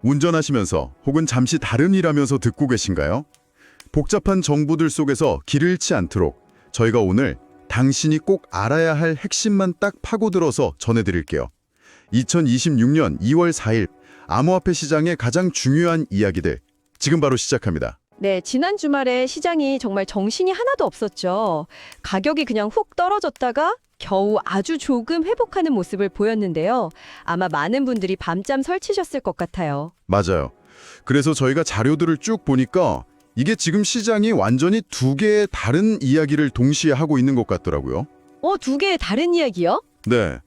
운전하시면서 혹은 잠시 다른 일하면서 듣고 계신가요? 복잡한 정보들 속에서 길 잃지 않도록 저희가 오늘 당신이 꼭 알아야 할 핵심만 딱 파고들어서 전해드릴게요. 2026년 2월 4일 암호화폐 시장의 가장 중요한 이야기들 지금 바로 시작합니다. 네, 지난 주말에 시장이 정말 정신이 하나도 없었죠. 가격이 그냥 훅 떨어졌다가 겨우 아주 조금 회복하는 모습을 보였는데요. 아마 많은 분들이 밤잠 설치셨을 것 같아요. 맞아요. 그래서 저희가 자료들을 쭉 보니까 이게 지금 시장이 완전히 두 개의 다른 이야기를 동시에 하고 있는 것 같더라고요. 두 개의 다른 이야기요? 네.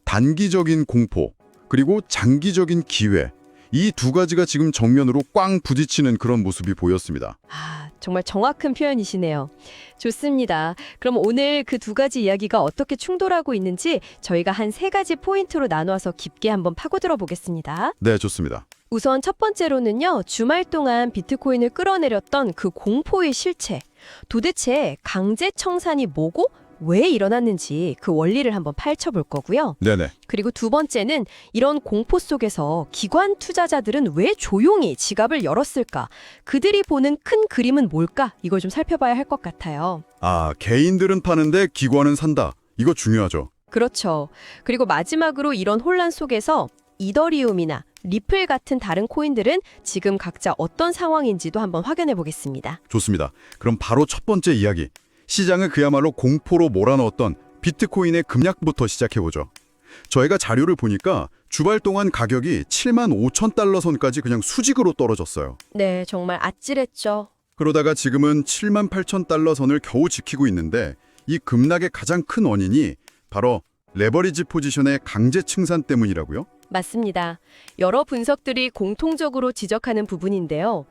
단기적인 공포, 그리고 장기적인 기회. 이 두 가지가 지금 정면으로 꽝 부딪히는 그런 모습이 보였습니다. 정말 정확한 표현이시네요. 좋습니다. 그럼 오늘 그 두 가지 이야기가 어떻게 충돌하고 있는지 저희가 한 세 가지 포인트로 나눠서 깊게 한번 파고들어 보겠습니다. 네, 좋습니다. 우선 첫 번째로는요, 주말 동안 비트코인을 끌어내렸던 그 공포의 실체. 도대체 강제 청산이 뭐고 왜 일어났는지 그 원리를 한번 파헤쳐볼 거고요. 네네. 그리고 두 번째는 이런 공포 속에서 기관 투자자들은 왜 조용히 지갑을 열었을까? 그들이 보는 큰 그림은 뭘까? 이걸 좀 살펴봐야 할 것 같아요. 개인들은 파는데 기관은 산다. 이거 중요하죠. 그렇죠. 그리고 마지막으로 이런 혼란 속에서 이더리움이나 리플 같은 다른 코인들은 지금 각자 어떤 상황인지도 한번 확인해 보겠습니다. 좋습니다. 그럼 바로 첫 번째 이야기. 시장을 그야말로 공포로 몰아넣었던 비트코인의 급락부터 시작해보죠. 저희가 자료를 보니까 주말 동안 가격이 7만 5천 달러 선까지 그냥 수직으로 떨어졌어요. 네, 정말 아찔했죠. 그러다가 지금은 7만 8천 달러 선을 겨우 지키고 있는데 이 급락의 가장 큰 원인이 바로 레버리지 포지션의 강제清산 때문이라고요? 맞습니다. 여러 분석들이 공통적으로 지적하는 부분인데요.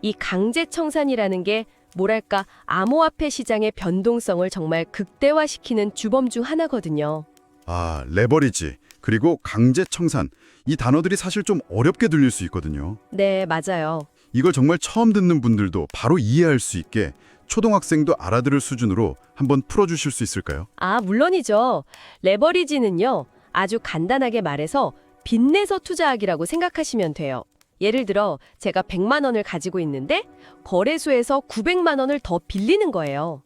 이 강제 청산이라는 게 뭐랄까 암호화폐 시장의 변동성을 정말 극대화시키는 주범 중 하나거든요. 레버리지 그리고 강제 청산 이 단어들이 사실 좀 어렵게 들릴 수 있거든요. 네, 맞아요. 이걸 정말 처음 듣는 분들도 바로 이해할 수 있게 초등학생도 알아들을 수준으로 한번 풀어주실 수 있을까요? 물론이죠. 레버리지는요, 아주 간단하게 말해서 빚내서 투자하기라고 생각하시면 돼요. 예를 들어 제가 100만 원을 가지고 있는데 거래소에서 900만 원을 더 빌리는 거예요.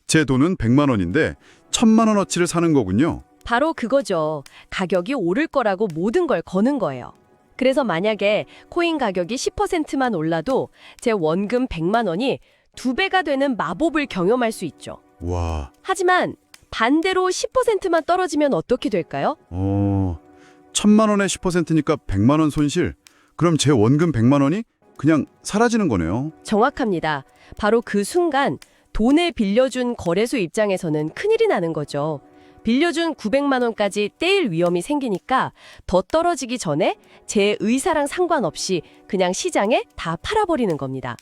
제 돈은 100만 원인데 1000만 원어치를 사는 거군요. 바로 그거죠. 가격이 오를 거라고 모든 걸 거는 거예요. 그래서 만약에 코인 가격이 10%만 올라도 제 원금 100만 원이 2배가 되는 마법을 경험할 수 있죠. 와, 하지만 반대로 10%만 떨어지면 어떻게 될까요? 1000만 원에 10%니까 100만 원 손실. 그럼 제 원금 100만 원이 그냥 사라지는 거네요. 정확합니다. 바로 그 순간 돈을 빌려준 거래소 입장에서는 큰일이 나는 거죠. 빌려준 900만 원까지 떼일 위험이 생기니까 더 떨어지기 전에 제 의사랑 상관없이 그냥 시장에 다 팔아버리는 겁니다.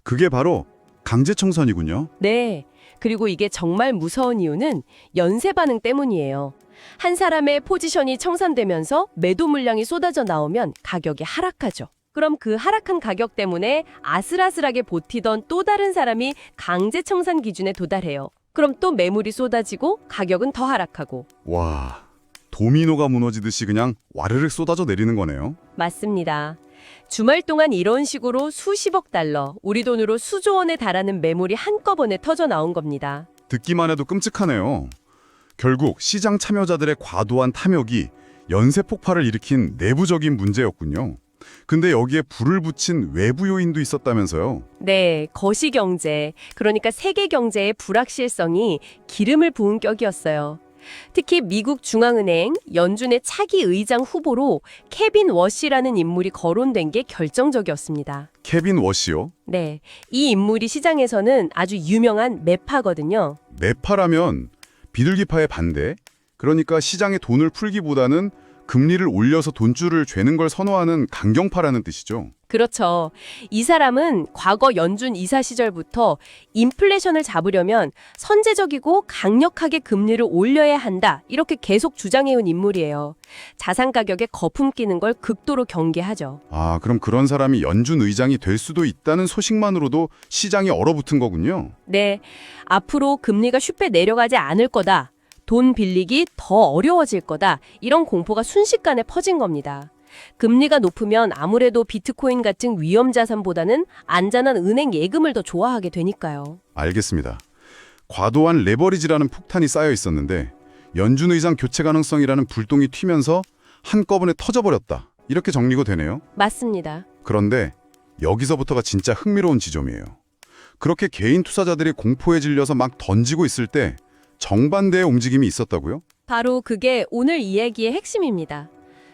그게 바로 강제청산이군요. 네. 그리고 이게 정말 무서운 이유는 연쇄 반응 때문이에요. 한 사람의 포지션이 청산되면서 매도 물량이 쏟아져 나오면 가격이 하락하죠. 그럼 그 하락한 가격 때문에 아슬아슬하게 버티던 또 다른 사람이 강제 청산 기준에 도달해요. 그럼 또 매물이 쏟아지고 가격은 더 하락하고. 와, 도미노가 무너지듯이 그냥 와르르 쏟아져 내리는 거네요. 맞습니다. 주말 동안 이런 식으로 수십억 달러, 우리 돈으로 수조 원에 달하는 매물이 한꺼번에 터져 나온 겁니다. 듣기만 해도 끔찍하네요. 결국 시장 참여자들의 과도한 탐욕이 연쇄 폭발을 일으킨 내부적인 문제였군요. 근데 여기에 불을 붙인 외부 요인도 있었다면서요? 네, 거시경제, 그러니까 세계 경제의 불확실성이 기름을 부은 격이었어요. 특히 미국 중앙은행 연준의 차기 의장 후보로 케빈 워시라는 인물이 거론된 게 결정적이었습니다. 케빈 워시요? 네, 이 인물이 시장에서는 아주 유명한 매파거든요. 매파라면 비둘기파의 반대? 그러니까 시장에 돈을 풀기보다는 금리를 올려서 돈줄을 죄는 걸 선호하는 강경파라는 뜻이죠. 그렇죠. 이 사람은 과거 연준 이사 시절부터 인플레이션을 잡으려면 선제적이고 강력하게 금리를 올려야 한다. 이렇게 계속 주장해온 인물이에요. 자산 가격에 거품 끼는 걸 극도로 경계하죠. 그럼 그런 사람이 연준 의장이 될 수도 있다는 소식만으로도 시장이 얼어붙은 거군요. 네, 앞으로 금리가 쉽게 내려가지 않을 거다. 돈 빌리기 더 어려워질 거다. 이런 공포가 순식간에 퍼진 겁니다. 금리가 높으면 아무래도 비트코인 같은 위험 자산보다는 안전한 은행 예금을 더 좋아하게 되니까요. 알겠습니다. 과도한 레버리지라는 폭탄이 쌓여 있었는데 연준 의장 교체 가능성이라는 불똥이 튀면서 한꺼번에 터져버렸다. 이렇게 정리가 되네요. 맞습니다. 그런데 여기서부터가 진짜 흥미로운 지점이에요. 그렇게 개인 투자자들이 공포에 질려서 막 던지고 있을 때 정반대의 움직임이 있었다고요? 바로 그게 오늘 이야기의 핵심입니다.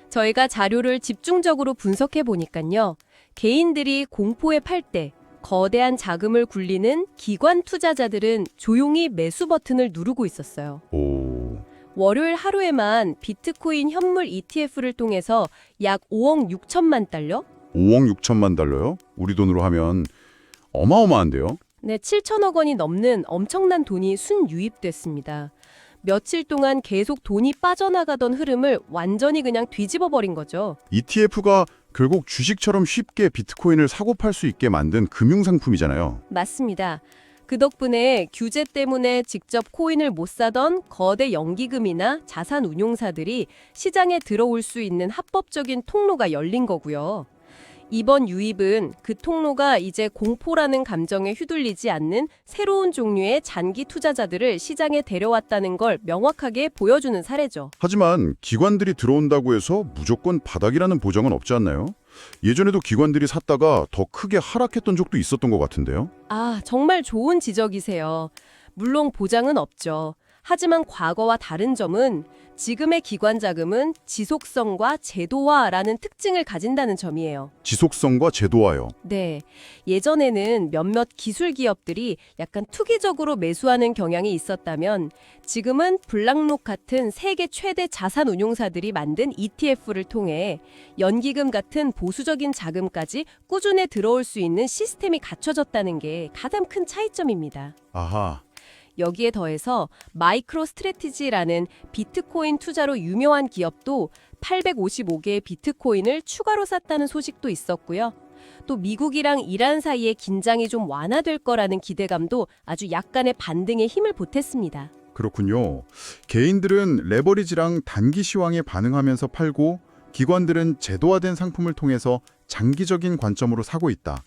저희가 자료를 집중적으로 분석해 보니까요. 개인들이 공포에 팔 때 거대한 자금을 굴리는 기관 투자자들은 조용히 매수 버튼을 누르고 있었어요. 오, 월요일 하루에만 비트코인 현물 ETF를 통해서 약 5억 6천만 달러? 5억 6천만 달러요? 우리 돈으로 하면 어마어마한데요? 네, 7천억 원이 넘는 엄청난 돈이 순유입됐습니다. 며칠 동안 계속 돈이 빠져나가던 흐름을 완전히 그냥 뒤집어 버린 거죠. ETF가 결국 주식처럼 쉽게 비트코인을 사고 팔 수 있게 만든 금융상품이잖아요. 맞습니다. 그 덕분에 규제 때문에 직접 코인을 못 사던 거대 연기금이나 자산 운용사들이 시장에 들어올 수 있는 합법적인 통로가 열린 거고요. 이번 유입은 그 통로가 이제 공포라는 감정에 휘둘리지 않는 새로운 종류의 장기 투자자들을 시장에 데려왔다는 걸 명확하게 보여주는 사례죠. 하지만 기관들이 들어온다고 해서 무조건 바닥이라는 보장은 없지 않나요? 예전에도 기관들이 샀다가 더 크게 하락했던 적도 있었던 것 같은데요? 아, 정말 좋은 지적이세요. 물론 보장은 없죠. 하지만 과거와 다른 점은 지금의 기관 자금은 지속성과 제도화라는 특징을 가진다는 점이에요. 지속성과 제도화요. 네, 예전에는 몇몇 기술 기업들이 약간 투기적으로 매수하는 경향이 있었다면 지금은 블락록 같은 세계 최대 자산 운용사들이 만든 ETF를 통해 연기금 같은 보수적인 자금까지 꾸준히 들어올 수 있는 시스템이 갖춰졌다는 게 가장 큰 차이점입니다. 아하, 여기에 더해서 마이크로 스트래티지라는 비트코인 투자로 유명한 기업도 855개의 비트코인을 추가로 샀다는 소식도 있었고요. 또 미국이랑 이란 사이의 긴장이 좀 완화될 거라는 기대감도 아주 약간의 반등에 힘을 보탰습니다. 그렇군요. 개인들은 레버리지랑 단기 시황에 반응하면서 팔고 기관들은 제도화된 상품을 통해서 장기적인 관점으로 사고 있다.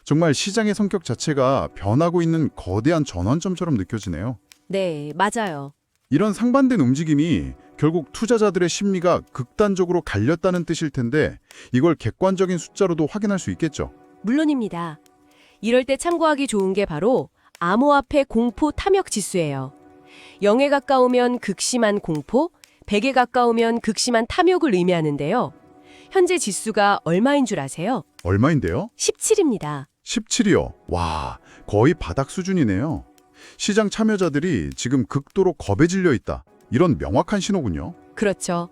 정말 시장의 성격 자체가 변하고 있는 거대한 전환점처럼 느껴지네요. 네, 맞아요. 이런 상반된 움직임이 결국 투자자들의 심리가 극단적으로 갈렸다는 뜻일 텐데 이걸 객관적인 숫자로도 확인할 수 있겠죠. 물론입니다. 이럴 때 참고하기 좋은 게 바로 암호화폐 공포 탐욕 지수예요. 0에 가까우면 극심한 공포, 100에 가까우면 극심한 탐욕을 의미하는데요. 현재 지수가 얼마인 줄 아세요? 얼마인데요? 17입니다. 17이요. 와, 거의 바닥 수준이네요. 시장 참여자들이 지금 극도로 겁에 질려 있다. 이런 명확한 신호군요. 그렇죠.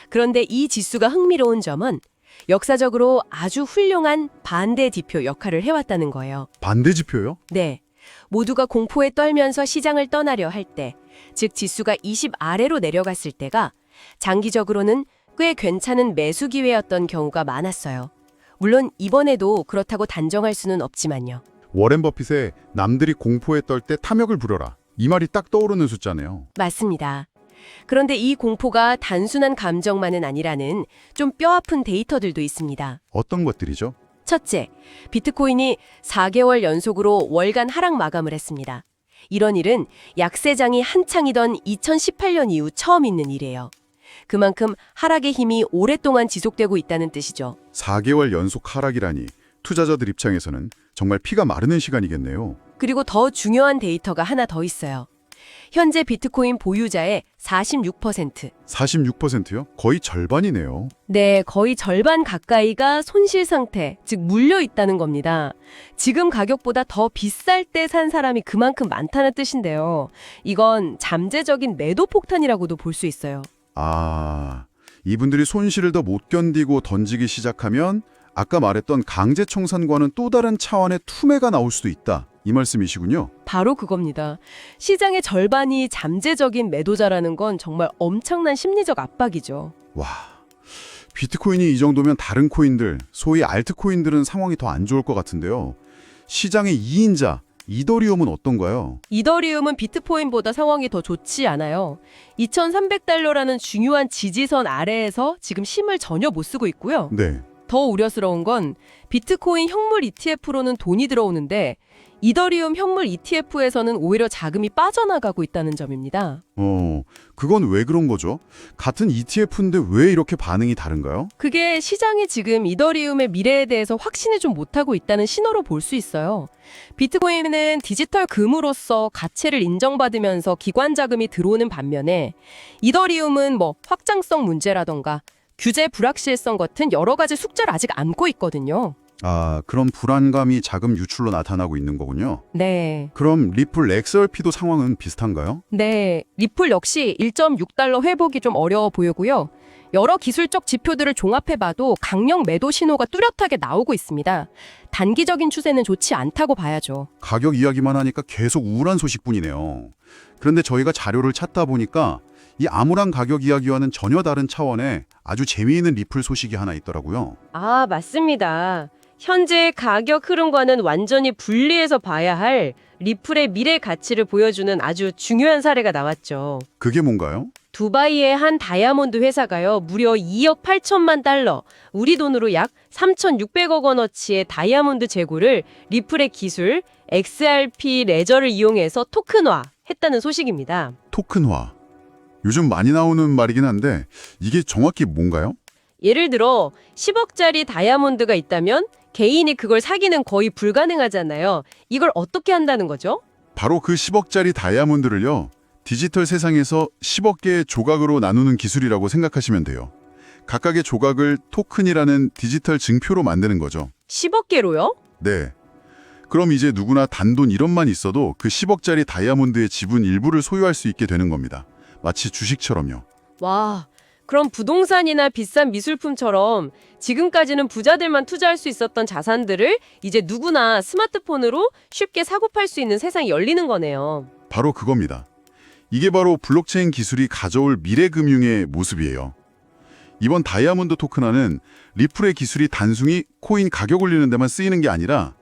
그런데 이 지수가 흥미로운 점은 역사적으로 아주 훌륭한 반대 지표 역할을 해왔다는 거예요. 반대 지표요? 네. 모두가 공포에 떨면서 시장을 떠나려 할 때, 즉 지수가 20 아래로 내려갔을 때가 장기적으로는 꽤 괜찮은 매수 기회였던 경우가 많았어요. 물론 이번에도 그렇다고 단정할 수는 없지만요. 워렌 버핏의 남들이 공포에 떨 때 탐욕을 부려라. 이 말이 딱 떠오르는 숫자네요. 맞습니다. 그런데 이 공포가 단순한 감정만은 아니라는 좀 뼈아픈 데이터들도 있습니다. 어떤 것들이죠? 첫째, 비트코인이 4개월 연속으로 월간 하락 마감을 했습니다. 이런 일은 약세장이 한창이던 2018년 이후 처음 있는 일이에요. 그만큼 하락의 힘이 오랫동안 지속되고 있다는 뜻이죠. 4개월 연속 하락이라니 투자자들 입장에서는 정말 피가 마르는 시간이겠네요. 그리고 더 중요한 데이터가 하나 더 있어요. 현재 비트코인 보유자의 46%. 46%요? 거의 절반이네요. 네, 거의 절반 가까이가 손실 상태, 즉 물려 있다는 겁니다. 지금 가격보다 더 비쌀 때 산 사람이 그만큼 많다는 뜻인데요. 이건 잠재적인 매도 폭탄이라고도 볼 수 있어요. 아, 이분들이 손실을 더 못 견디고 던지기 시작하면 아까 말했던 강제 청산과는 또 다른 차원의 투매가 나올 수도 있다. 이 말씀이시군요. 바로 그겁니다. 시장의 절반이 잠재적인 매도자라는 건 정말 엄청난 심리적 압박이죠. 와, 비트코인이 이 정도면 다른 코인들, 소위 알트코인들은 상황이 더 안 좋을 것 같은데요. 시장의 2인자, 이더리움은 어떤가요? 이더리움은 비트코인보다 상황이 더 좋지 않아요. 2300달러라는 중요한 지지선 아래에서 지금 힘을 전혀 못 쓰고 있고요. 네. 더 우려스러운 건 비트코인 현물 ETF로는 돈이 들어오는데 이더리움 현물 ETF에서는 오히려 자금이 빠져나가고 있다는 점입니다. 그건 왜 그런 거죠? 같은 ETF인데 왜 이렇게 반응이 다른가요? 그게 시장이 지금 이더리움의 미래에 대해서 확신을 좀 못하고 있다는 신호로 볼 수 있어요. 비트코인은 디지털 금으로서 가치를 인정받으면서 기관 자금이 들어오는 반면에 이더리움은 확장성 문제라던가 규제 불확실성 같은 여러 가지 숙제를 아직 안고 있거든요. 아, 그런 불안감이 자금 유출로 나타나고 있는 거군요. 네. 그럼 리플 XRP도 상황은 비슷한가요? 네. 리플 역시 1.6달러 회복이 좀 어려워 보이고요. 여러 기술적 지표들을 종합해봐도 강력 매도 신호가 뚜렷하게 나오고 있습니다. 단기적인 추세는 좋지 않다고 봐야죠. 가격 이야기만 하니까 계속 우울한 소식뿐이네요. 그런데 저희가 자료를 찾다 보니까 이 암울한 가격 이야기와는 전혀 다른 차원의 아주 재미있는 리플 소식이 하나 있더라고요. 아, 맞습니다. 현재 가격 흐름과는 완전히 분리해서 봐야 할 리플의 미래 가치를 보여주는 아주 중요한 사례가 나왔죠. 그게 뭔가요? 두바이의 한 다이아몬드 회사가요, 무려 2억 8천만 달러, 우리 돈으로 약 3,600억 원어치의 다이아몬드 재고를 리플의 기술 XRP 레저를 이용해서 토큰화 했다는 소식입니다. 토큰화. 요즘 많이 나오는 말이긴 한데 이게 정확히 뭔가요? 예를 들어 10억짜리 다이아몬드가 있다면 개인이 그걸 사기는 거의 불가능하잖아요. 이걸 어떻게 한다는 거죠? 바로 그 10억짜리 다이아몬드를요. 디지털 세상에서 10억 개의 조각으로 나누는 기술이라고 생각하시면 돼요. 각각의 조각을 토큰이라는 디지털 증표로 만드는 거죠. 10억 개로요? 네. 그럼 이제 누구나 단돈 1원만 있어도 그 10억짜리 다이아몬드의 지분 일부를 소유할 수 있게 되는 겁니다. 마치 주식처럼요. 와, 그럼 부동산이나 비싼 미술품처럼 지금까지는 부자들만 투자할 수 있었던 자산들을 이제 누구나 스마트폰으로 쉽게 사고 팔 수 있는 세상이 열리는 거네요. 바로 그겁니다. 이게 바로 블록체인 기술이 가져올 미래 금융의 모습이에요. 이번 다이아몬드 토큰화는 리플의 기술이 단순히 코인 가격 올리는 데만 쓰이는 게 아니라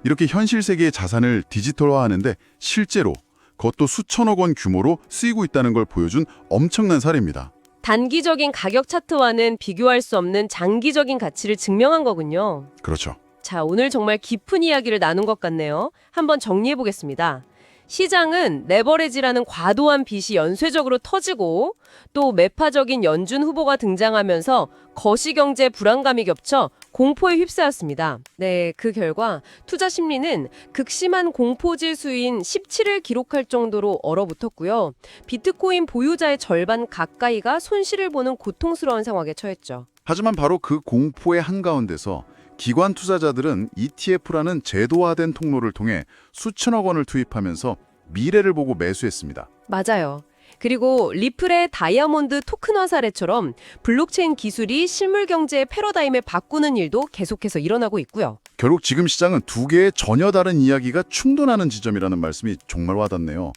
이렇게 현실 세계의 자산을 디지털화하는데 실제로 그것도 수천억 원 규모로 쓰이고 있다는 걸 보여준 엄청난 사례입니다. 단기적인 가격 차트와는 비교할 수 없는 장기적인 가치를 증명한 거군요. 그렇죠. 자, 오늘 정말 깊은 이야기를 나눈 것 같네요. 한번 정리해 보겠습니다. 시장은 레버리지라는 과도한 빚이 연쇄적으로 터지고 또 매파적인 연준 후보가 등장하면서 거시경제 불안감이 겹쳐 공포에 휩싸였습니다. 네, 그 결과 투자 심리는 극심한 공포지수인 17을 기록할 정도로 얼어붙었고요. 비트코인 보유자의 절반 가까이가 손실을 보는 고통스러운 상황에 처했죠. 하지만 바로 그 공포의 한가운데서 기관 투자자들은 ETF라는 제도화된 통로를 통해 수천억 원을 투입하면서 미래를 보고 매수했습니다. 맞아요. 그리고 리플의 다이아몬드 토큰화 사례처럼 블록체인 기술이 실물 경제의 패러다임을 바꾸는 일도 계속해서 일어나고 있고요. 결국 지금 시장은 두 개의 전혀 다른 이야기가 충돌하는 지점이라는 말씀이 정말 와닿네요.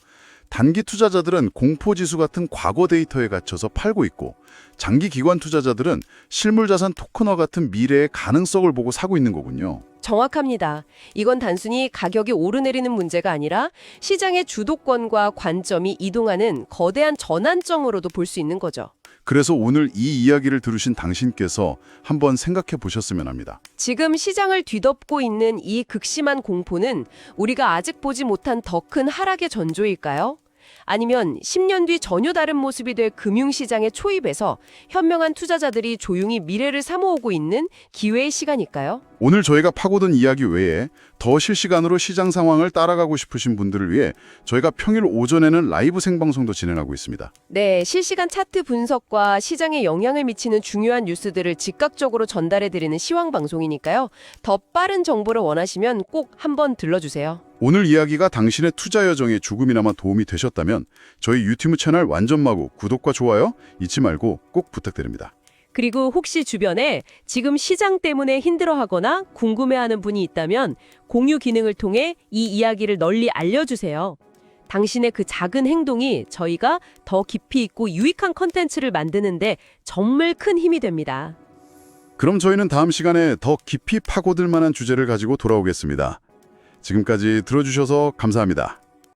단기 투자자들은 공포지수 같은 과거 데이터에 갇혀서 팔고 있고 장기 기관 투자자들은 실물자산 토큰화 같은 미래의 가능성을 보고 사고 있는 거군요. 정확합니다. 이건 단순히 가격이 오르내리는 문제가 아니라 시장의 주도권과 관점이 이동하는 거대한 전환점으로도 볼 수 있는 거죠. 그래서 오늘 이 이야기를 들으신 당신께서 한번 생각해 보셨으면 합니다. 지금 시장을 뒤덮고 있는 이 극심한 공포는 우리가 아직 보지 못한 더 큰 하락의 전조일까요? 아니면 10년 뒤 전혀 다른 모습이 될 금융시장의 초입에서 현명한 투자자들이 조용히 미래를 사모으고 있는 기회의 시간일까요? 오늘 저희가 파고든 이야기 외에 더 실시간으로 시장 상황을 따라가고 싶으신 분들을 위해 저희가 평일 오전에는 라이브 생방송도 진행하고 있습니다. 네, 실시간 차트 분석과 시장에 영향을 미치는 중요한 뉴스들을 즉각적으로 전달해드리는 시황방송이니까요. 더 빠른 정보를 원하시면 꼭 한번 들러주세요. 오늘 이야기가 당신의 투자 여정에 조금이나마 도움이 되셨다면 저희 유튜브 채널 완전마구 구독과 좋아요 잊지 말고 꼭 부탁드립니다. 그리고 혹시 주변에 지금 시장 때문에 힘들어하거나 궁금해하는 분이 있다면 공유 기능을 통해 이 이야기를 널리 알려주세요. 당신의 그 작은 행동이 저희가 더 깊이 있고 유익한 컨텐츠를 만드는데 정말 큰 힘이 됩니다. 그럼 저희는 다음 시간에 더 깊이 파고들 만한 주제를 가지고 돌아오겠습니다. 지금까지 들어주셔서 감사합니다.